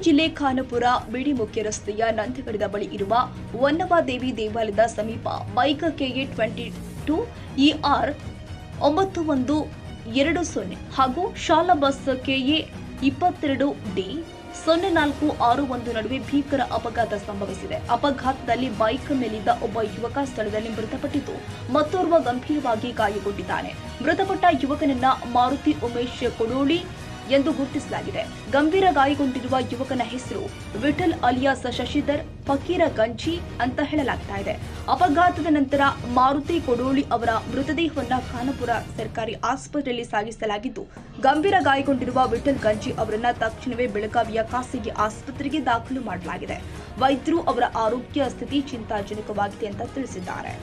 ಜಿಲ್ಲೆ ಖಾನಾಪುರ ಬಿಡಿ ಮುಖ್ಯ ರಸ್ತೆಯ ನಂದಿಗಡದ ಬಳಿ ಇರುವ ವನ್ನವಾದೇವಿ ದೇವಾಲಯದ ಸಮೀಪ ಬೈಕ್ ಕೆಎ 22 ER 9120 ಹಾಗೂ ಶಾಲಾ ಬಸ್ ಕೆಎ 22D 0461 ನಡುವೆ ಭೀಕರ ಅಪಘಾತ ಸಂಭವಿಸಿದೆ. ಅಪಘಾತದಲ್ಲಿ ಬೈಕ್ ಮೇಲಿದ್ದ ಒಬ್ಬ ಯುವಕ ಸ್ಥಳದಲ್ಲಿ ಮೃತಪಟ್ಟಿದ್ದು, ಮತ್ತೋರ್ವ ಗಂಭೀರವಾಗಿ ಗಾಯಗೊಂಡಿದ್ದಾನೆ. ಮೃತಪಟ್ಟ ಯುವಕನನ್ನ ಮಾರುತಿ ಉಮೇಶ್ ಕೊಡೋಳಿ ಎಂದು ಗುರುತಿಸಲಾಗಿದೆ. ಗಂಭೀರ ಗಾಯಗೊಂಡಿರುವ ಯುವಕನ ಹೆಸರು ವಿಠಲ್ ಅಲಿಯಾಸ್ ಶಶಿಧರ್ ಫಕೀರ ಗಂಜಿ ಅಂತ ಹೇಳಲಾಗ್ತಾ ಇದೆ. ಅಪಘಾತದ ನಂತರ ಮಾರುತಿ ಕೊಡೋಳಿ ಅವರ ಮೃತದೇಹವನ್ನ ಖಾನಾಪುರ ಸರ್ಕಾರಿ ಆಸ್ಪತ್ರೆಯಲ್ಲಿ ಸಾಗಿಸಲಾಗಿದ್ದು, ಗಂಭೀರ ಗಾಯಗೊಂಡಿರುವ ವಿಠಲ್ ಗಂಜಿ ಅವರನ್ನ ತಕ್ಷಣವೇ ಬೆಳಗಾವಿಯ ಖಾಸಗಿ ಆಸ್ಪತ್ರೆಗೆ ದಾಖಲು ಮಾಡಲಾಗಿದೆ. ವೈದ್ಯರು ಅವರ ಆರೋಗ್ಯ ಸ್ಥಿತಿ ಚಿಂತಾಜನಕವಾಗಿದೆ ಅಂತ ತಿಳಿಸಿದ್ದಾರೆ.